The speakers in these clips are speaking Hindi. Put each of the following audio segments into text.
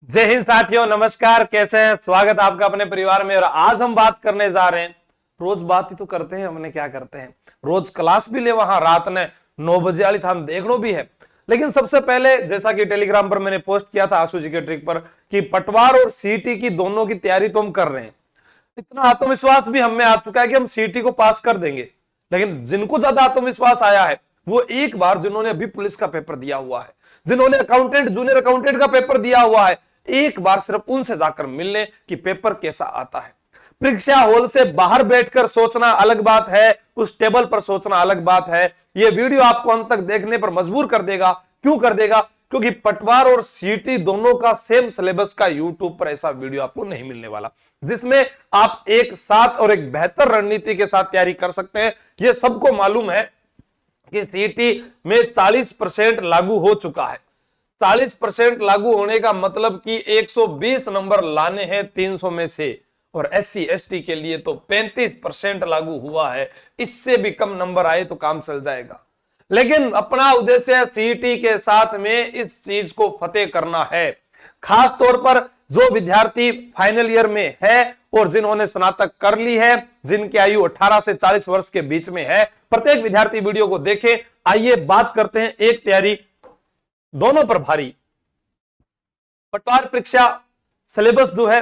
जय हिंद साथियों, नमस्कार। कैसे हैं? स्वागत है आपका अपने परिवार में। और आज हम बात करने जा रहे हैं, रोज बात ही तो करते हैं, हमने क्या करते हैं, रोज क्लास भी ले वहां रात ने 9 बजे वाली था, हम देखनो भी है। लेकिन सबसे पहले, जैसा कि टेलीग्राम पर मैंने पोस्ट किया था आशु जी के ट्रिक पर, कि पटवार और सीटी की दोनों की तैयारी तो हम कर रहे हैं। इतना आत्मविश्वास भी हमें आ चुका है कि हम सीटी को पास कर देंगे। लेकिन जिनको ज्यादा आत्मविश्वास आया है वो एक बार जिन्होंने अभी पुलिस का पेपर दिया हुआ है, जिन्होंने अकाउंटेंट जूनियर अकाउंटेंट का पेपर दिया हुआ है, एक बार सिर्फ उनसे जाकर मिलने कि पेपर कैसा आता है। परीक्षा हॉल से बाहर बैठकर सोचना अलग बात है, उस टेबल पर सोचना अलग बात है। यह वीडियो आपको अंत तक देखने पर मजबूर कर देगा। क्यों कर देगा? क्योंकि पटवार और सीटी दोनों का सेम सिलेबस का यूट्यूब पर ऐसा वीडियो आपको नहीं मिलने वाला, जिसमें आप एक साथ और एक बेहतर रणनीति के साथ तैयारी कर सकते हैं। यह सबको मालूम है कि सीटी में 40% लागू हो चुका है। 40% लागू होने का मतलब कि 120 नंबर लाने हैं 300 में से, और एससी एसटी के लिए तो 35% लागू हुआ है। इससे भी कम नंबर आए तो काम चल जाएगा। लेकिन अपना उद्देश्य सीईटी के साथ में इस चीज को फतेह करना है। खास तौर पर जो विद्यार्थी फाइनल ईयर में है और जिन्होंने स्नातक कर ली है, जिनकी आयु 18 से 40 वर्ष के बीच में है, प्रत्येक विद्यार्थी वीडियो को देखे। आइए बात करते हैं एक तैयारी दोनों पर भारी पटवार परीक्षा सिलेबस जो है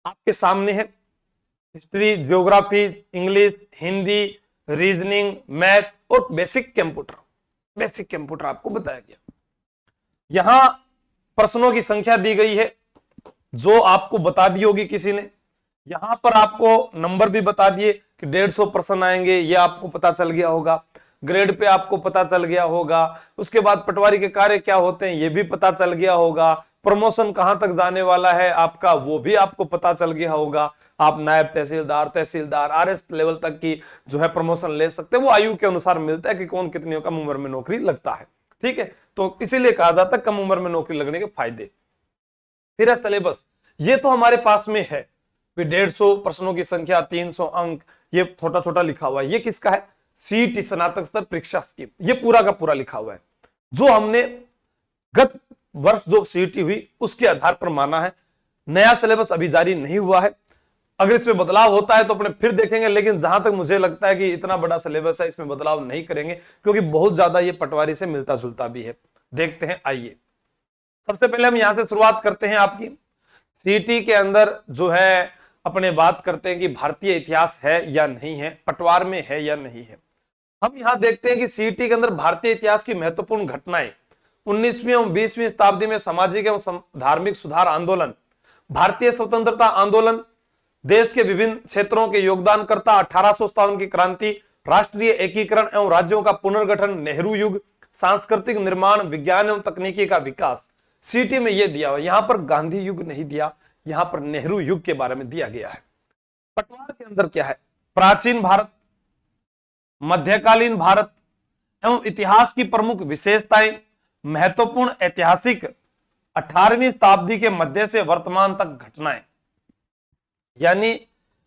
आपके सामने है। History, geography, English, Hindi, reasoning, math और बेसिक कंप्यूटर आपको बताया गया। यहां प्रश्नों की संख्या दी गई है जो आपको बता दी होगी किसी ने। यहां पर आपको नंबर भी बता दिए कि 150 प्रश्न आएंगे, ये आपको पता चल गया होगा। ग्रेड पे आपको पता चल गया होगा। उसके बाद पटवारी के कार्य क्या होते हैं ये भी पता चल गया होगा। प्रमोशन कहां तक जाने वाला है आपका वो भी आपको पता चल गया होगा। आप नायब तहसीलदार आरएस लेवल तक की जो है प्रमोशन ले सकते हैं। वो आयु के अनुसार मिलता है कि कौन कितनी कम उम्र में नौकरी लगता है। ठीक है, तो इसीलिए कहा जाता है कम उम्र में नौकरी लगने के फायदे। फिर सिलेबस ये तो हमारे पास में है, 150 प्रश्नों की संख्या, 300 अंक, ये छोटा छोटा लिखा हुआ है। ये किसका है? सीटी स्नातक स्तर परीक्षा स्कीम, ये पूरा का पूरा लिखा हुआ है जो हमने गत वर्ष जो सीटी हुई उसके आधार पर माना है। नया सिलेबस अभी जारी नहीं हुआ है। अगर इसमें बदलाव होता है तो अपने फिर देखेंगे, लेकिन जहां तक मुझे लगता है कि इतना बड़ा सिलेबस है, इसमें बदलाव नहीं करेंगे क्योंकि बहुत ज्यादा ये पटवारी से मिलता जुलता भी है। देखते हैं, आइए सबसे पहले हम यहां से शुरुआत करते हैं। आपकी सीटी के अंदर जो है अपने बात करते हैं कि भारतीय इतिहास है या नहीं है, पटवार में है या नहीं है। हम यहां देखते हैं कि सीटी के अंदर भारतीय इतिहास की महत्वपूर्ण घटनाएं, 19वीं और 20वीं शताब्दी में सामाजिक एवं धार्मिक सुधार आंदोलन, भारतीय स्वतंत्रता आंदोलन, देश के विभिन्न क्षेत्रों के योगदानकर्ता, 1857 की क्रांति, राष्ट्रीय एकीकरण एवं राज्यों का पुनर्गठन, नेहरू युग, सांस्कृतिक निर्माण, विज्ञान एवं तकनीकी का विकास। सीटी में यह दिया हुआ, यहां पर गांधी युग नहीं दिया, यहां पर नेहरू युग के बारे में दिया गया है। पटवार के अंदर क्या है? प्राचीन भारत, मध्यकालीन भारत एवं इतिहास की प्रमुख विशेषताएं, महत्वपूर्ण ऐतिहासिक 18वीं शताब्दी के मध्य से वर्तमान तक घटनाएं। यानी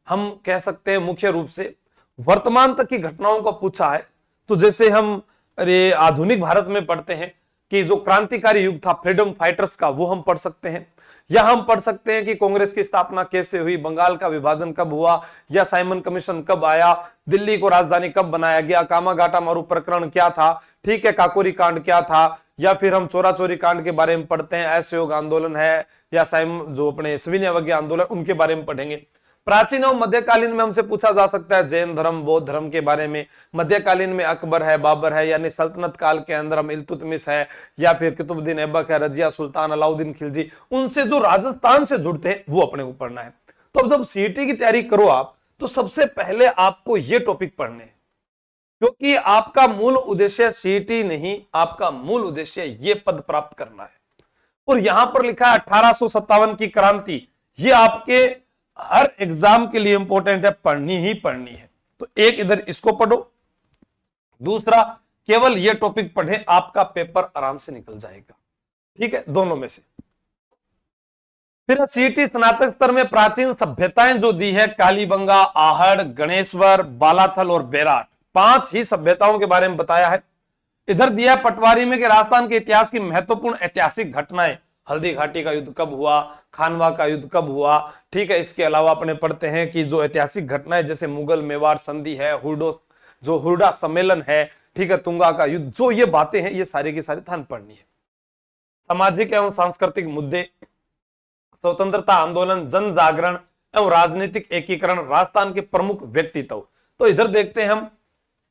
हम कह सकते हैं मुख्य रूप से वर्तमान तक की घटनाओं को पूछा है। तो जैसे हम आधुनिक भारत में पढ़ते हैं कि जो क्रांतिकारी युग था फ्रीडम फाइटर्स का, वो हम पढ़ सकते हैं। या हम पढ़ सकते हैं कि कांग्रेस की स्थापना कैसे हुई, बंगाल का विभाजन कब हुआ, या साइमन कमीशन कब आया, दिल्ली को राजधानी कब बनाया गया, कामागाटा मारू प्रकरण क्या था, ठीक है, काकोरी कांड क्या था, या फिर हम चोरा चोरी कांड के बारे में पढ़ते हैं, असहयोग आंदोलन है, या जो अपने सविनय अवज्ञा आंदोलन, उनके बारे में पढ़ेंगे। प्राचीन और मध्यकालीन में हमसे पूछा जा सकता है जैन धर्म, बौद्ध धर्म के बारे में। मध्यकालीन में अकबर है, बाबर है, यानी सल्तनत काल के अंदर हम इल्तुतमिश है, या फिर कुतुबुद्दीन ऐबक है, रजिया सुल्तान, अलाउद्दीन खिलजी, उनसे जो राजस्थान से जुड़ते हैं वो अपने को पढ़ना है। तो अब जब सीटी की तैयारी करो आप, तो सबसे पहले आपको ये टॉपिक पढ़ने हैं, क्योंकि आपका मूल उद्देश्य सीटी नहीं, आपका मूल उद्देश्य ये पद प्राप्त करना है। और यहां पर लिखा है 1857 की क्रांति, ये आपके हर एग्जाम के लिए इंपॉर्टेंट है, पढ़नी ही पढ़नी है। तो एक इधर इसको पढ़ो, दूसरा केवल ये टॉपिक पढ़े, आपका पेपर आराम से निकल जाएगा। ठीक है, दोनों में से। फिर सीटी स्नातक स्तर में प्राचीन सभ्यताएं जो दी है, कालीबंगा, आहड़, गणेश्वर, बालाथल और बेराट, 5 ही सभ्यताओं के बारे में बताया है। इधर दिया पटवारी में कि राजस्थान के इतिहास की महत्वपूर्ण ऐतिहासिक घटनाएं, हल्दी घाटी का युद्ध कब हुआ, खानवा का युद्ध कब हुआ, ठीक है। इसके अलावा अपने पढ़ते हैं कि जो ऐतिहासिक घटनाएं जैसे मुगल मेवाड़ संधि है, हुरडा सम्मेलन है, ठीक है, तुंगा का युद्ध, जो ये बातें हैं ये सारी की सारी थान पढ़नी है। सामाजिक एवं सांस्कृतिक मुद्दे, स्वतंत्रता आंदोलन, जन जागरण एवं राजनीतिक एकीकरण, राजस्थान के प्रमुख व्यक्तित्व। तो इधर देखते हैं हम,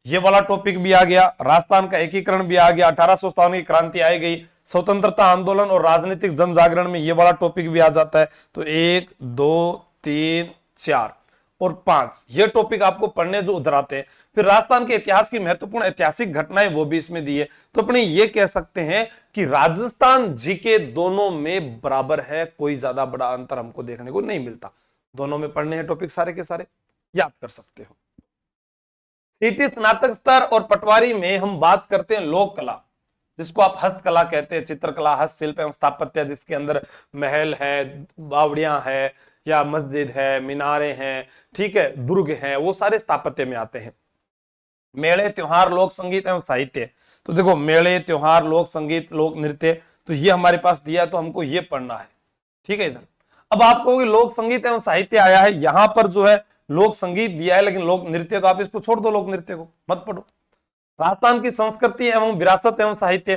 ये वाला टॉपिक भी आ गया, राजस्थान का एकीकरण भी आ गया, 1857 की क्रांति आई गई, स्वतंत्रता आंदोलन और राजनीतिक जन जागरण में ये वाला टॉपिक भी आ जाता है। तो 1 2 3 4 और 5 ये टॉपिक आपको पढ़ने जो उधर आते हैं। फिर राजस्थान के इतिहास की महत्वपूर्ण ऐतिहासिक घटनाएं वो भी इसमें दी है। तो अपने ये कह सकते हैं कि राजस्थान जीके दोनों में बराबर है, कोई ज्यादा बड़ा अंतर हमको देखने को नहीं मिलता। दोनों में पढ़ने हैं टॉपिक, सारे के सारे याद कर सकते हो। सीटी स्नातक स्तर और पटवारी में हम बात करते हैं लोक कला, जिसको आप हस्तकला कहते हैं, चित्रकला, हस्तशिल्प एवं स्थापत्य, जिसके अंदर महल है, बावड़ियां है, या मस्जिद है, मीनारे हैं, ठीक है, दुर्ग हैं, वो सारे स्थापत्य में आते हैं। मेले, त्योहार, लोक संगीत एवं साहित्य। तो देखो, मेले, त्योहार, लोक संगीत, लोक नृत्य, तो ये हमारे पास दिया है, तो हमको ये पढ़ना है, ठीक है। इधर अब आपको लोक संगीत एवं साहित्य आया है, यहां पर जो है लोक संगीत दिया है, लेकिन लोक नृत्य तो आप इसको छोड़ दो, लोक नृत्य को मत पढ़ो। राजस्थान की संस्कृति एवं विरासत एवं साहित्य,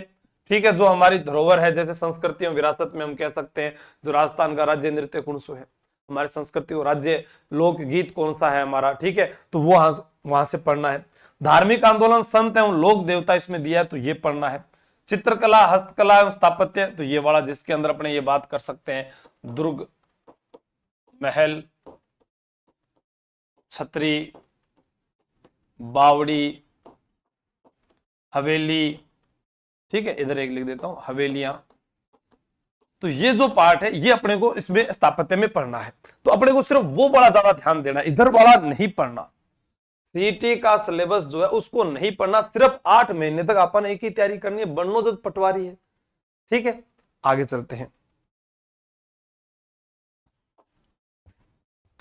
ठीक है, जो हमारी धरोहर है, जैसे संस्कृति एवं विरासत में हम कह सकते हैं जो राजस्थान का राज्य नृत्य कौन सा है, हमारी संस्कृति और राज्य लोक गीत कौन सा है हमारा, ठीक है, तो वो वहां से पढ़ना है। धार्मिक आंदोलन, संत एवं लोक देवता इसमें दिया है, तो ये पढ़ना है। चित्रकला, हस्तकला एवं स्थापत्य, तो ये वाला जिसके अंदर अपने ये बात कर सकते हैं, दुर्ग, महल, छतरी, बावड़ी, हवेली, ठीक है, इधर एक लिख देता हूं, हवेलियां। तो ये जो पार्ट है ये अपने को इसमें स्थापत्य में पढ़ना है। तो अपने को सिर्फ वो बड़ा ज्यादा ध्यान देना, इधर वाला नहीं पढ़ना। सीटी का सिलेबस जो है उसको नहीं पढ़ना, सिर्फ 8 महीने तक अपन एक ही तैयारी करनी है, बननो जब पटवारी है, ठीक है। आगे चलते हैं।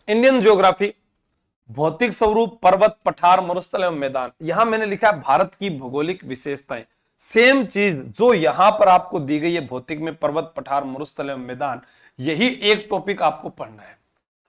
इंडियन ज्योग्राफी, भौतिक स्वरूप, पर्वत, पठार, मरुस्थल एवं मैदान। यहां मैंने लिखा है भारत की भौगोलिक विशेषताएं, सेम चीज जो यहां पर आपको दी गई है, भौतिक में पर्वत, पठार, मरुस्थल एवं मैदान, यही एक टॉपिक आपको पढ़ना है।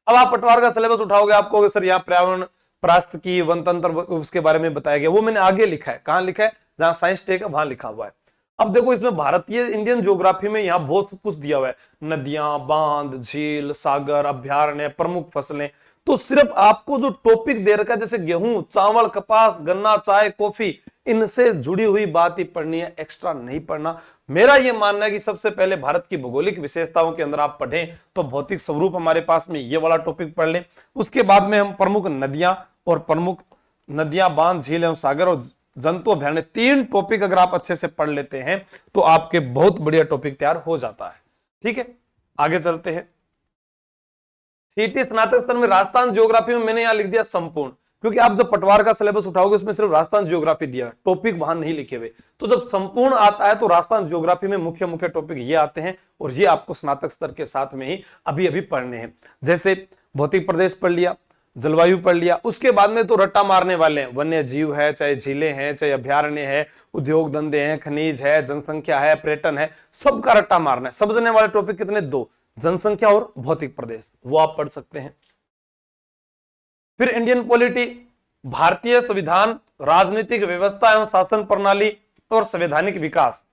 अब आप पटवार का सिलेबस उठाओगे, आपको सर यहाँ पर्यावरण, प्रास्त की, वनतंत्र, उसके बारे में बताया गया, वो मैंने आगे लिखा है। कहां लिखा है? जहां साइंस टेक है वहां लिखा हुआ है। अब देखो, इसमें भारतीय इंडियन ज्योग्राफी में यहाँ बहुत कुछ दिया हुआ है, नदियां, बांध, झील, सागर, अभ्यारण्य, प्रमुख फसलें। तो सिर्फ आपको जो टॉपिक दे रखा है, जैसे गेहूं, चावल, कपास, गन्ना, चाय, कॉफी, इनसे जुड़ी हुई बात ही पढ़नी है, एक्स्ट्रा नहीं पढ़ना। मेरा यह मानना है कि सबसे पहले भारत की भौगोलिक विशेषताओं के अंदर आप पढ़ें, तो भौतिक स्वरूप हमारे पास में ये वाला टॉपिक पढ़ लें। उसके बाद में हम प्रमुख नदियां और प्रमुख नदियां, बांध, झील एवं सागर और जंतु अभ्यारण्य, 3 टॉपिक अगर आप अच्छे से पढ़ लेते हैं तो आपके बहुत बढ़िया टॉपिक तैयार हो जाता है, ठीक है। आगे चलते हैं। सीटी स्नातक स्तर में राजस्थान ज्योग्राफी में मैंने यहां लिख दिया संपूर्ण, क्योंकि आप जब पटवार का सिलेबस उठाओगे उसमें सिर्फ राजस्थान ज्योग्राफी दिया है, टॉपिक वहां नहीं लिखे हुए। तो जब संपूर्ण आता है तो राजस्थान ज्योग्राफी में मुख्य मुख्य टॉपिक ये आते हैं, और ये आपको स्नातक स्तर के साथ में ही अभी अभी पढ़ने हैं। जैसे भौतिक प्रदेश पढ़ लिया, जलवायु पढ़ लिया, उसके बाद में तो रट्टा मारने वाले हैं, वन्य जीव है, चाहे झीलें हैं, चाहे अभ्यारण्य है, उद्योग धंधे हैं, खनिज है, जनसंख्या है, पर्यटन है, सबका रट्टा मारना है। समझने वाले टॉपिक कितने? 2, जनसंख्या और भौतिक प्रदेश, वो आप पढ़ सकते हैं। फिर इंडियन पॉलिटी, भारतीय संविधान, राजनीतिक व्यवस्था एवं शासन प्रणाली और संवैधानिक विकास,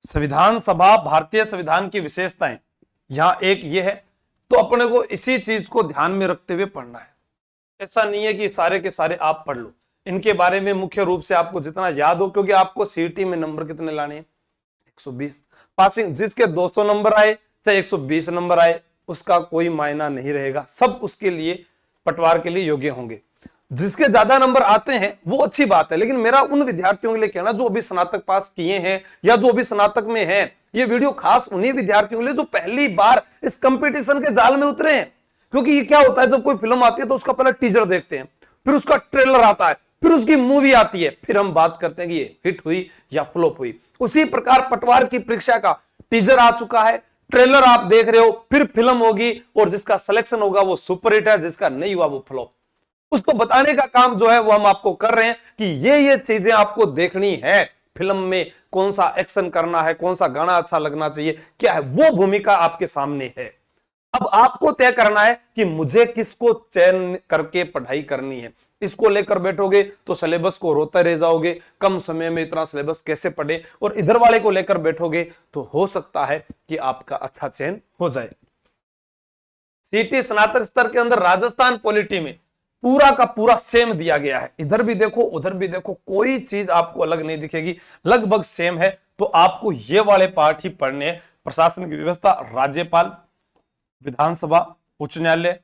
संविधान सभा, भारतीय संविधान की विशेषताएं, यहां एक ये है। तो अपने को इसी चीज को ध्यान में रखते हुए पढ़ना है। ऐसा नहीं है कि सारे के सारे आप पढ़ लो, इनके बारे में मुख्य रूप से आपको जितना याद हो, क्योंकि आपको सीटी में नंबर कितने लाने हैं? 120 पासिंग। जिसके 200 नंबर आए चाहे 120 नंबर आए, उसका कोई मायना नहीं रहेगा, सब उसके लिए, पटवार के लिए योग्य होंगे। जिसके ज्यादा नंबर आते हैं वो अच्छी बात है, लेकिन मेरा उन विद्यार्थियों के लिए कहना जो अभी स्नातक पास किए हैं या जो अभी स्नातक में हैं, ये वीडियो खास उन्हीं विद्यार्थियों के लिए जो पहली बार इस कंपटीशन के जाल में उतरे हैं। क्योंकि ये क्या होता है, जब कोई फिल्म आती है तो उसका पहले टीजर देखते हैं, फिर उसका ट्रेलर आता है, फिर उसकी मूवी आती है, फिर हम बात करते हैं कि ये हिट हुई या फ्लॉप हुई। उसी प्रकार पटवार की परीक्षा का टीजर आ चुका है, ट्रेलर आप देख रहे हो, फिर फिल्म होगी, और जिसका सिलेक्शन होगा वो सुपरहिट है, जिसका नहीं हुआ वो फ्लॉप। उसको बताने का काम जो है वो हम आपको कर रहे हैं कि ये चीजें आपको देखनी है, फिल्म में कौन सा एक्शन करना है, कौन सा गाना अच्छा लगना चाहिए, क्या है वो भूमिका आपके सामने है। अब आपको तय करना है कि मुझे किसको चयन करके पढ़ाई करनी है। इसको लेकर बैठोगे तो सिलेबस को रोते रह जाओगे, कम समय में इतना सिलेबस कैसे पढ़े, और इधर वाले को लेकर बैठोगे तो हो सकता है कि आपका अच्छा चयन हो जाए। सीटी स्नातक स्तर के अंदर राजस्थान पॉलिटी में पूरा का पूरा सेम दिया गया है, इधर भी देखो उधर भी देखो, कोई चीज आपको अलग नहीं दिखेगी, लगभग सेम है। तो आपको ये वाले पार्ट ही पढ़ने हैं। प्रशासन की व्यवस्था, राज्यपाल, विधानसभा, उच्च न्यायालय,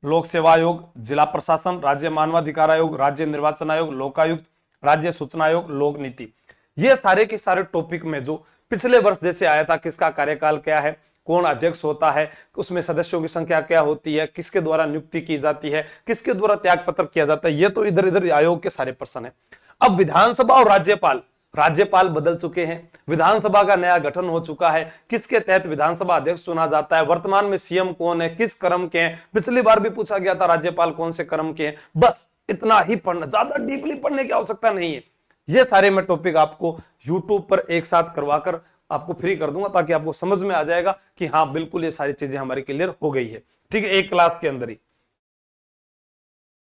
लोक सेवा आयोग, जिला प्रशासन, राज्य मानवाधिकार आयोग, राज्य निर्वाचन आयोग, लोकायुक्त, राज्य सूचना आयोग, लोक नीति, ये सारे के सारे टॉपिक में जो पिछले वर्ष जैसे आया था, किसका कार्यकाल क्या है, कौन अध्यक्ष होता है, उसमें सदस्यों की संख्या क्या होती है, किसके द्वारा नियुक्ति की जाती है, किसके द्वारा त्याग पत्र किया जाता है, ये तो इधर इधर आयोग के सारे प्रश्न है। अब विधानसभा और राज्यपाल, राज्यपाल बदल चुके हैं, विधानसभा का नया गठन हो चुका है, किसके तहत विधानसभा अध्यक्ष चुना जाता है, वर्तमान में सीएम कौन है, किस क्रम के हैं, पिछली बार भी पूछा गया था राज्यपाल कौन से क्रम के हैं। बस इतना ही पढ़ना, ज्यादा डीपली पढ़ने की आवश्यकता नहीं है। ये सारे मैं टॉपिक आपको यूट्यूब पर एक साथ करवाकर आपको फ्री कर दूंगा, ताकि आपको समझ में आ जाएगा कि हाँ बिल्कुल ये सारी चीजें हमारी क्लियर हो गई है। ठीक है, एक क्लास के अंदर ही।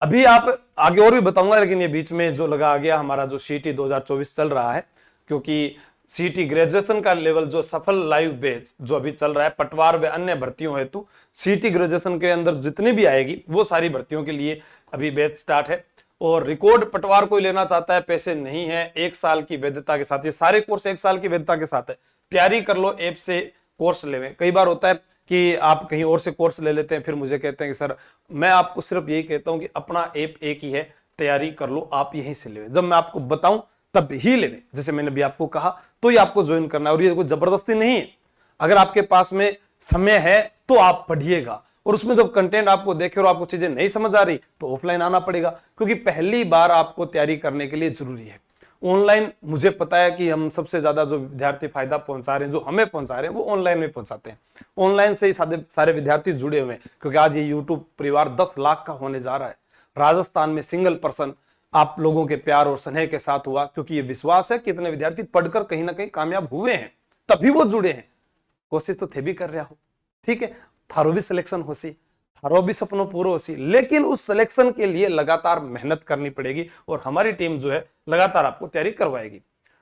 अभी आप आगे और भी बताऊंगा, लेकिन ये बीच में जो लगा आ गया हमारा जो सीटी 2024 चल रहा है, क्योंकि सीटी ग्रेजुएशन का लेवल जो सफल लाइव बैच जो अभी चल रहा है पटवार व अन्य भर्तियों हेतु, सीटी ग्रेजुएशन के अंदर जितनी भी आएगी वो सारी भर्तियों के लिए अभी बैच स्टार्ट है। और रिकॉर्ड पटवार कोई लेना चाहता है, पैसे नहीं है, 1 साल की वैधता के साथ, ये सारे कोर्स 1 साल की वैधता के साथ है। तैयारी कर लो, ऐप से कोर्स ले। कई बार होता है कि आप कहीं और से कोर्स ले लेते हैं, फिर मुझे कहते हैं कि सर, मैं आपको सिर्फ यही कहता हूं कि अपना ऐप एक ही है, तैयारी कर लो, आप यहीं से ले, जब मैं आपको बताऊं तब ही ले। जैसे मैंने भी आपको कहा, तो ये आपको ज्वाइन करना है, और ये कोई जबरदस्ती नहीं है। अगर आपके पास में समय है तो आप पढ़िएगा, और उसमें जब कंटेंट आपको देखे और आपको चीजें नहीं समझ आ रही तो ऑफलाइन आना पड़ेगा, क्योंकि पहली बार आपको तैयारी करने के लिए जरूरी है। ऑनलाइन मुझे पता है कि हम सबसे ज्यादा जो विद्यार्थी फायदा पहुंचा रहे हैं, जो हमें पहुंचा रहे हैं, वो ऑनलाइन में पहुंचाते हैं। ऑनलाइन से ही सारे विद्यार्थी जुड़े हुए हैं, क्योंकि आज ये यूट्यूब परिवार 10 लाख का होने जा रहा है। राजस्थान में सिंगल पर्सन आप लोगों के प्यार और स्नेह के साथ हुआ, क्योंकि ये विश्वास है कि इतने विद्यार्थी पढ़कर कहीं ना कहीं कामयाब हुए हैं, तभी वो जुड़े हैं। कोशिश तो थे भी कर रहा हो, ठीक है, थारो भी सिलेक्शन हो सी, थारो भी सपनों पूरा हो सी, लेकिन उस सिलेक्शन के लिए लगातार मेहनत करनी पड़ेगी, और हमारी टीम जो है लगातार आपको तैयारी करवाएगी।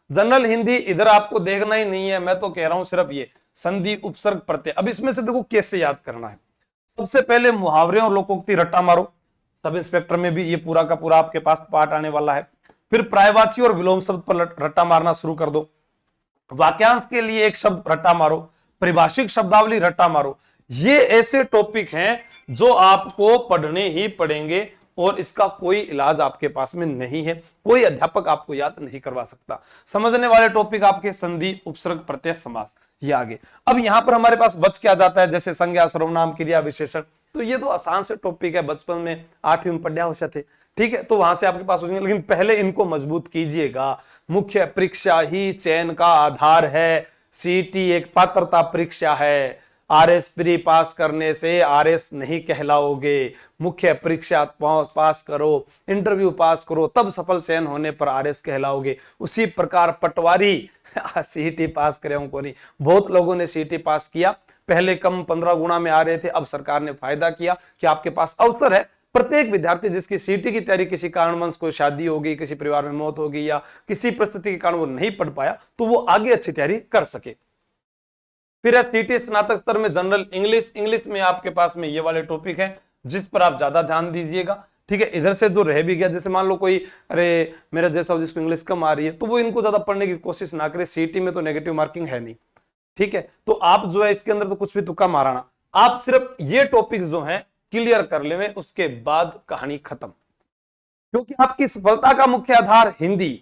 जनरल हिंदी इधर आपको देखना ही नहीं है, मैं तो कह रहा हूं सिर्फ ये संधि उपसर्ग प्रत्यय। अब इसमें से देखो कैसे याद करना है। सबसे पहले मुहावरे और लोकोक्ति रट्टा मारो, सब इंस्पेक्टर में भी ये पूरा का पूरा आपके पास पार्ट आने वाला है। फिर प्रायवाची और विलोम शब्द पर रट्टा मारना शुरू कर दो। वाक्यांश के लिए एक शब्द रट्टा मारो, परिभाषिक शब्दावली रट्टा मारो। ये ऐसे टॉपिक हैं जो आपको पढ़ने ही पड़ेंगे, और इसका कोई इलाज आपके पास में नहीं है, कोई अध्यापक आपको याद नहीं करवा सकता। समझने वाले टॉपिक आपके संधि, उपसर्ग, प्रत्यय, समास, ये आगे। अब यहां पर हमारे पास बच क्या जाता है, जैसे संज्ञा, सर्वनाम, क्रिया, विशेषण, तो ये तो आसान से टॉपिक है, बचपन में 8वीं में पढ़ा होते थे, ठीक है, तो वहां से आपके पास हो जाएंगे। लेकिन पहले इनको मजबूत कीजिएगा। मुख्य परीक्षा ही चयन का आधार है। सीटी एक पात्रता परीक्षा है, आरएस प्री पास करने से आरएस नहीं कहलाओगे। मुख्य परीक्षा पास करो, इंटरव्यू पास करो, तब सफल चयन होने पर आरएस कहलाओगे। उसी प्रकार पटवारी सीटी पास करे को नहीं, बहुत लोगों ने सीटी पास किया, पहले कम 15 गुना में आ रहे थे, अब सरकार ने फायदा किया कि आपके पास अवसर है। प्रत्येक विद्यार्थी जिसकी सीटी की तैयारी किसी कारणवश, कोई शादी हो गई, किसी परिवार में मौत हो गई, या किसी परिस्थिति के कारण वो नहीं पढ़ पाया, तो वो आगे अच्छी तैयारी कर सके। फिर सीटी स्नातक स्तर में जनरल इंग्लिश, इंग्लिश में आपके पास में ये वाले टॉपिक हैं जिस पर आप ज्यादा ध्यान दीजिएगा, ठीक है। इधर से जो रह भी गया, जैसे मान लो कोई अरे मेरा जैसा जिसको इंग्लिश कम आ रही है, तो वो इनको ज्यादा पढ़ने की कोशिश ना करे, सीटी में तो नेगेटिव मार्किंग है नहीं, ठीक है। तो आप जो है इसके अंदर तो कुछ भी तुक्का माराना, आप सिर्फ ये टॉपिक जो है क्लियर कर ले, उसके बाद कहानी खत्म। क्योंकि आपकी सफलता का मुख्य आधार हिंदी,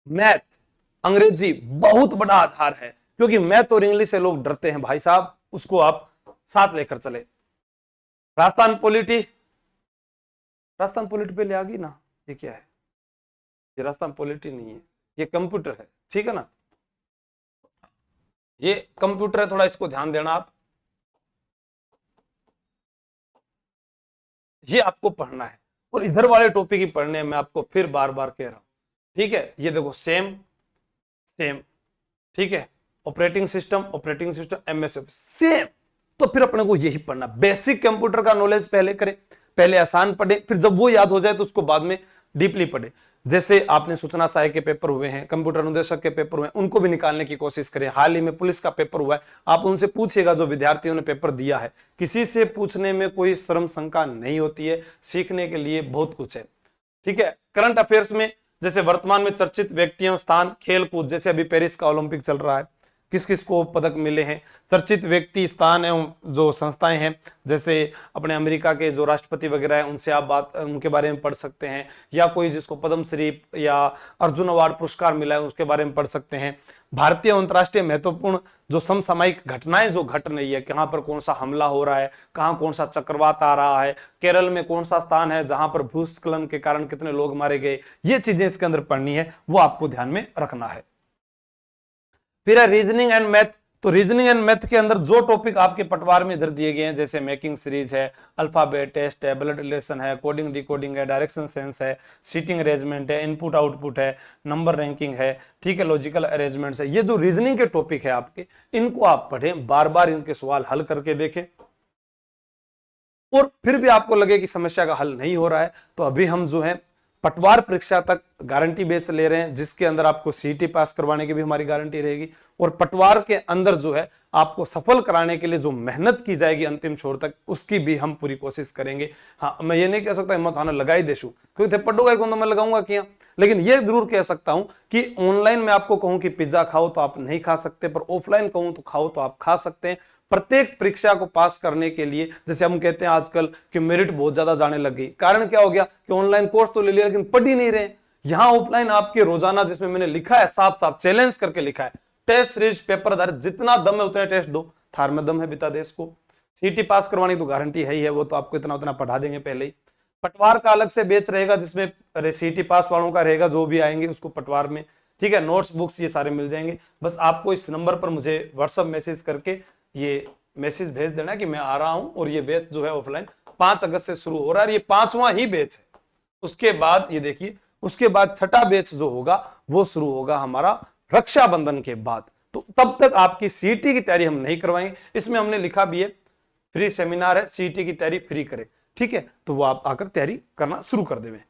मैथ, अंग्रेजी बहुत बड़ा आधार है, क्योंकि मैथ और इंग्लिश से लोग डरते हैं भाई साहब, उसको आप साथ लेकर चले। राजस्थान पॉलिटी, राजस्थान पॉलिटी पे ले आ गई ना, ये क्या है, ये राजस्थान पॉलिटी नहीं है, ये कंप्यूटर है, ठीक है ना, ये कंप्यूटर है, थोड़ा इसको ध्यान देना आप, ये आपको पढ़ना है। और इधर वाले टॉपिक ही पढ़ने में आपको फिर बार बार कह रहा हूं, ठीक है। ये देखो सेम सेम, ठीक है। Operating system MS office same. तो फिर अपने को यही पढ़ना, बेसिक कंप्यूटर का नॉलेज पहले करें, पहले आसान पढ़े, फिर जब वो याद हो जाए तो उसको बाद में डीपली पढ़े। जैसे आपने सूचना सहायक के पेपर हुए हैं, कंप्यूटर अनुदेशक के पेपर हुए हैं, उनको भी निकालने की कोशिश करें। हाल ही में पुलिस का पेपर हुआ है, आप उनसे पूछिएगा जो विद्यार्थियों ने पेपर दिया है, किसी से पूछने में कोई शर्म शंका नहीं होती है, सीखने के लिए बहुत कुछ है, ठीक है। करंट अफेयर्स में जैसे वर्तमान में चर्चित व्यक्तियों, स्थान, खेल कूद, जैसे अभी पेरिस का ओलंपिक चल रहा है, किस किस को पदक मिले हैं, चर्चित व्यक्ति, स्थान एवं जो संस्थाएं हैं, जैसे अपने अमेरिका के जो राष्ट्रपति वगैरह हैं उनसे आप उनके बारे में पढ़ सकते हैं, या कोई जिसको पद्मश्री या अर्जुन अवार्ड पुरस्कार मिला है उसके बारे में पढ़ सकते हैं। भारतीय अंतर्राष्ट्रीय महत्वपूर्ण जो समसामयिक घटनाएं जो घट रही है, कहां पर कौन सा हमला हो रहा है, कहां कौन सा चक्रवात आ रहा है, केरल में कौन सा स्थान है जहां पर भूस्खलन के कारण कितने लोग मारे गए, ये चीजें इसके अंदर पढ़नी है, वो आपको ध्यान में रखना है। फिर है रीजनिंग एंड मैथ। तो रीजनिंग एंड मैथ के अंदर जो टॉपिक आपके पटवार में इधर दिए गए हैं, जैसे मेकिंग सीरीज है, अल्फाबेट टेस्ट है, ब्लड रिलेशन है, कोडिंग डिकोडिंग है, डायरेक्शन सेंस है, सीटिंग अरेंजमेंट है, इनपुट आउटपुट है, नंबर रैंकिंग है, ठीक है, लॉजिकल अरेंजमेंट्स है, ये जो रीजनिंग के टॉपिक है आपके, इनको आप पढ़ें, बार बार इनके सवाल हल करके देखें। और फिर भी आपको लगे कि समस्या का हल नहीं हो रहा है, तो अभी हम जो है पटवार परीक्षा तक गारंटी बेस ले रहे हैं, जिसके अंदर आपको सीईटी पास करवाने की भी हमारी गारंटी रहेगी, और पटवार के अंदर जो है आपको सफल कराने के लिए जो मेहनत की जाएगी अंतिम छोर तक, उसकी भी हम पूरी कोशिश करेंगे। हाँ, मैं ये नहीं कह सकता हिम्मत आना लगाई देशु, क्योंकि पटोगा कौन तो मैं लगाऊंगा क्या, लेकिन ये जरूर कह सकता हूं कि ऑनलाइन में आपको कहूं कि पिज्जा खाओ तो आप नहीं खा सकते, पर ऑफलाइन कहूं तो खाओ तो आप खा सकते हैं। प्रत्येक परीक्षा को पास करने के लिए, जैसे हम कहते हैं आजकल कि मेरिट बहुत ज्यादा जाने लग गई, कारण क्या हो गया कि ऑनलाइन कोर्स तो ले लिया लेकिन पढ़ ही नहीं रहे। यहां ऑफलाइन आपके रोजाना, जिसमें मैंने लिखा है साफ साफ चैलेंज करके लिखा है, टेस्ट सीरीज पेपर आधारित, जितना दम है उतने टेस्ट दो, थार में दम है बिता देश को। सीटी पास करवाने की तो गारंटी है ही है, वो तो आपको इतना उतना पढ़ा देंगे पहले ही। पटवार का अलग से बैच रहेगा, जिसमें सीटी पास वालों का रहेगा, जो भी आएंगे उसको पटवार में, ठीक है, नोट्स बुक्स ये सारे मिल जाएंगे। बस आपको इस नंबर पर मुझे व्हाट्सएप मैसेज करके ये मैसेज भेज देना कि मैं आ रहा हूं, और ये बैच जो है ऑफलाइन 5 अगस्त से शुरू हो रहा है, ये 5वां ही बैच है। उसके बाद ये देखिए, उसके बाद 6ठा बैच जो होगा वो शुरू होगा हमारा रक्षाबंधन के बाद। तो तब तक आपकी सीईटी की तैयारी हम नहीं करवाएंगे, इसमें हमने लिखा भी है फ्री सेमिनार है, सीईटी की तैयारी फ्री करें, ठीक है, तो वो आप आकर तैयारी करना शुरू कर देवें।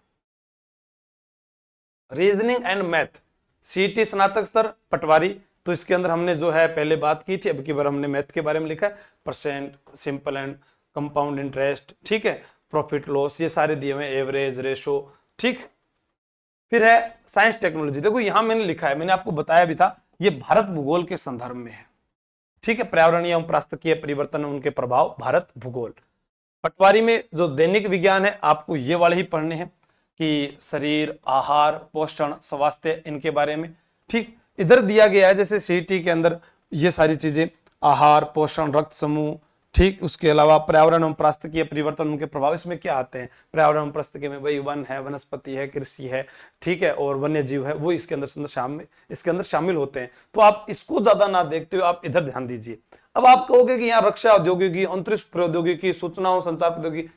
रीजनिंग एंड मैथ सीईटी स्नातक स्तर पटवारी, तो इसके अंदर हमने जो है पहले बात की थी, अब की बार हमने मैथ के बारे में लिखा है, percent, simple and compound interest, ठीक है, प्रॉफिट लॉस, ये सारे दिए हुए, एवरेज, रेशो, ठीक। फिर है साइंस टेक्नोलॉजी। देखो यहां मैंने लिखा है, मैंने आपको बताया भी था, ये भारत भूगोल के संदर्भ में है, ठीक है, पर्यावरणीय एवं पारिस्थितिकीय परिवर्तन, उनके प्रभाव, भारत भूगोल। पटवारी में जो दैनिक विज्ञान है, आपको ये वाले ही पढ़ने हैं कि शरीर, आहार, पोषण, स्वास्थ्य, इनके बारे में, ठीक। इधर दिया गया है जैसे सीईटी के अंदर ये सारी चीजें, आहार, पोषण, रक्त समूह, ठीक। उसके अलावा पर्यावरण एवं पारिस्थितिकीय परिवर्तन, उनके प्रभाव, इसमें क्या आते हैं, पर्यावरण एवं पारिस्थितिकी में वही वन है, वनस्पति है, कृषि है, ठीक है, और वन्य जीव है, वो इसके अंदर शामिल होते हैं। तो आप इसको ज्यादा ना देखते हुए आप इधर ध्यान दीजिए। अब आप कहोगे कि यहाँ रक्षा औद्योगिकी, अंतरिक्ष प्रौद्योगिकी, सूचना और संचार प्रौद्योगिकी,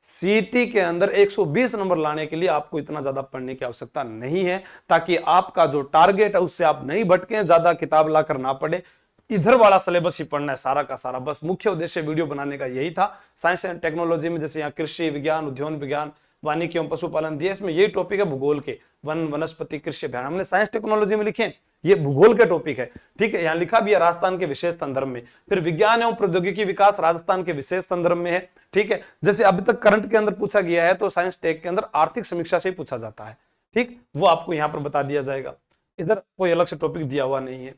सीटी के अंदर 120 नंबर लाने के लिए आपको इतना ज्यादा पढ़ने की आवश्यकता नहीं है, ताकि आपका जो टारगेट है उससे आप नहीं भटके, ज्यादा किताब लाकर ना पढ़े, इधर वाला सिलेबस ही पढ़ना है सारा का सारा। बस मुख्य उद्देश्य वीडियो बनाने का यही था। साइंस एंड टेक्नोलॉजी में जैसे यहाँ कृषि विज्ञान, उद्यान विज्ञान, वानिकी एवं पशुपालन दिया, इसमें यही टॉपिक है भूगोल के, वन, वनस्पति, कृषि अभियान, हमने साइंस टेक्नोलॉजी में लिखे, ये भूगोल के टॉपिक है, ठीक है। यहाँ लिखा भी है राजस्थान के विशेष संदर्भ में। फिर विज्ञान एवं प्रौद्योगिकी विकास राजस्थान के विशेष संदर्भ में है, ठीक है। जैसे अभी तक करंट के अंदर पूछा गया है, तो साइंस टेक के अंदर आर्थिक समीक्षा से ही पूछा जाता है, ठीक, वो आपको यहाँ पर बता दिया जाएगा, इधर कोई अलग से टॉपिक दिया हुआ नहीं है।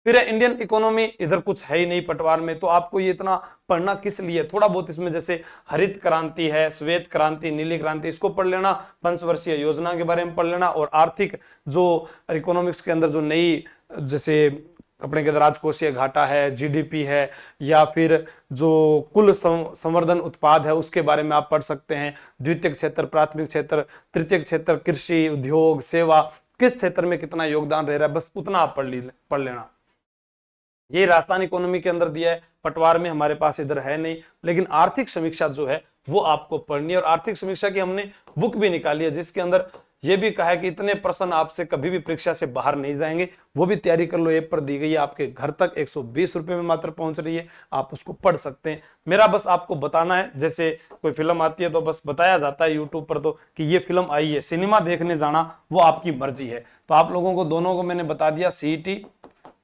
फिर है इंडियन इकोनॉमी, इधर कुछ है ही नहीं पटवार में, तो आपको ये इतना पढ़ना किस लिए, थोड़ा बहुत इसमें जैसे हरित क्रांति है, श्वेत क्रांति, नीली क्रांति, इसको पढ़ लेना, पंचवर्षीय योजना के बारे में पढ़ लेना, और आर्थिक जो इकोनॉमिक्स के अंदर जो नई, जैसे अपने के राजकोषीय घाटा है, जीडीपी है, या फिर जो कुल संवर्धन उत्पाद है उसके बारे में आप पढ़ सकते हैं। द्वितीयक क्षेत्र, प्राथमिक क्षेत्र, तृतीयक क्षेत्र, कृषि, उद्योग, सेवा, किस क्षेत्र में कितना योगदान रह रहा है, बस उतना आप पढ़ लेना। ये राजस्थान इकोनॉमी के अंदर दिया है, पटवार में हमारे पास इधर है नहीं, लेकिन आर्थिक समीक्षा जो है वो आपको पढ़नी है। और आर्थिक समीक्षा की हमने बुक भी निकाली है, जिसके अंदर ये भी कहा है कि इतने प्रश्न आपसे कभी भी परीक्षा से बाहर नहीं जाएंगे, वो भी तैयारी कर लो। ऐप पर दी गई है, आपके घर तक 120 रुपए में मात्र पहुंच रही है, आप उसको पढ़ सकते हैं। मेरा बस आपको बताना है, जैसे कोई फिल्म आती है तो बस बताया जाता है यूट्यूब पर तो कि ये फिल्म आई है, सिनेमा देखने जाना वो आपकी मर्जी है। तो आप लोगों को दोनों को मैंने बता दिया, सीईटी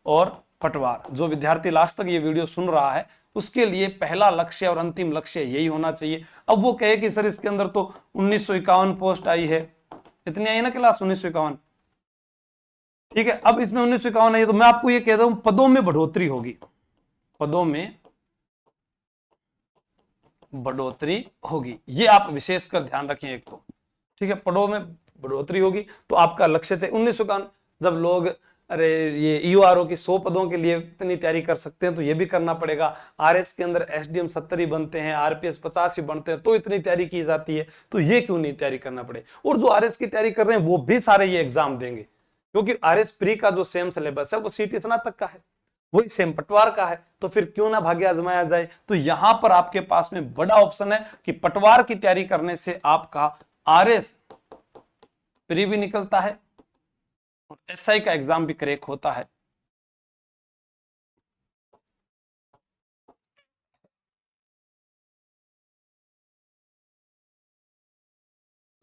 और पटवार। जो विद्यार्थी लास्ट तक ये वीडियो सुन रहा है उसके लिए पहला लक्ष्य और अंतिम लक्ष्य यही होना चाहिए। अब वो कहे कि सर इसके अंदर तो 1951 पोस्ट आई है, इतनी आई ना क्लास 1951, ठीक है। अब इसमें 1951 आई तो मैं आपको ये कहता हूं पदों में बढ़ोतरी होगी, पदों में बढ़ोतरी होगी, ये आप विशेषकर ध्यान रखें एक तो, ठीक है। पदों में बढ़ोतरी होगी तो आपका लक्ष्य चाहिए 1951। जब लोग अरे ये ईओआरओ की 100 पदों के लिए इतनी तैयारी कर सकते हैं तो ये भी करना पड़ेगा। आरएस के अंदर एसडीएम 70 ही बनते हैं, आरपीएस 50 ही बनते हैं, तो इतनी तैयारी की जाती है, तो ये क्यों नहीं तैयारी करना पड़े। और जो आरएस की तैयारी कर रहे हैं वो भी सारे ये एग्जाम देंगे, क्योंकि आरएस प्री का जो सेम सिलेबस है वो सीटी स्नातक का है, वही सेम पटवार का है, तो फिर क्यों ना भाग्य आजमाया जाए। तो यहां पर आपके पास में बड़ा ऑप्शन है कि पटवार की तैयारी करने से आपका आरएस प्री भी निकलता है और एसआई का एग्जाम भी क्रैक होता है।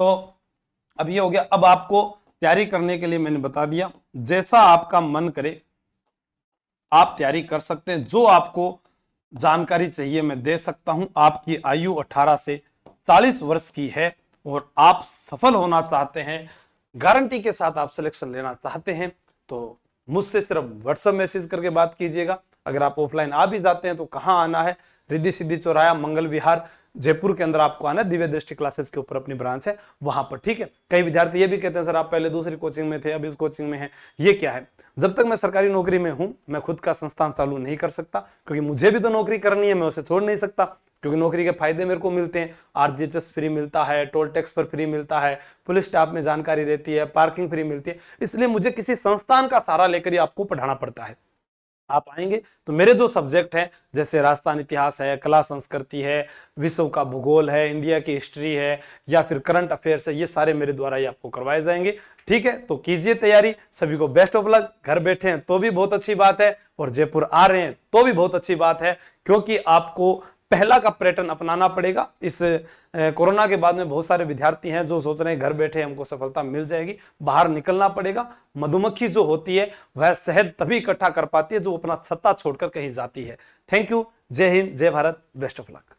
तो अब ये हो गया। अब आपको तैयारी करने के लिए मैंने बता दिया, जैसा आपका मन करे आप तैयारी कर सकते हैं। जो आपको जानकारी चाहिए मैं दे सकता हूं। आपकी आयु 18 से 40 वर्ष की है और आप सफल होना चाहते हैं, गारंटी के साथ आप सिलेक्शन लेना चाहते हैं, तो मुझसे सिर्फ व्हाट्सएप मैसेज करके बात कीजिएगा। अगर आप ऑफलाइन आ भी जाते हैं तो कहाँ आना है, रिद्धि सिद्धि चौराया मंगल विहार जयपुर के अंदर आपको आना है, दिव्य दृष्टि क्लासेस के ऊपर अपनी ब्रांच है वहां पर, ठीक है। कई विद्यार्थी ये भी कहते हैं सर आप पहले दूसरी कोचिंग में थे अब इस कोचिंग में है, ये क्या है। जब तक मैं सरकारी नौकरी में हूं मैं खुद का संस्थान चालू नहीं कर सकता, क्योंकि मुझे भी तो नौकरी करनी है, मैं उसे छोड़ नहीं सकता, क्योंकि नौकरी के फायदे मेरे को मिलते हैं। आरजीएचएस फ्री मिलता है, टोल टैक्स पर फ्री मिलता है, पुलिस स्टाफ में जानकारी रहती है, पार्किंग फ्री मिलती है, इसलिए मुझे किसी संस्थान का सहारा लेकर ही आपको पढ़ाना पड़ता है। आप आएंगे तो मेरे जो सब्जेक्ट है जैसे राजस्थान इतिहास है, कला संस्कृति है, विश्व का भूगोल है, इंडिया की हिस्ट्री है, या फिर करंट अफेयर्स है, ये सारे मेरे द्वारा ही आपको करवाए जाएंगे, ठीक है। तो कीजिए तैयारी, सभी को बेस्ट ऑफ लक। घर बैठे हैं तो भी बहुत अच्छी बात है और जयपुर आ रहे हैं तो भी बहुत अच्छी बात है, क्योंकि आपको पहला का पैटर्न अपनाना पड़ेगा। इस कोरोना के बाद में बहुत सारे विद्यार्थी हैं जो सोच रहे हैं घर बैठे हमको सफलता मिल जाएगी, बाहर निकलना पड़ेगा। मधुमक्खी जो होती है वह शहद तभी इकट्ठा कर पाती है जो अपना छत्ता छोड़कर कहीं जाती है। थैंक यू, जय हिंद, जय भारत, बेस्ट ऑफ लक।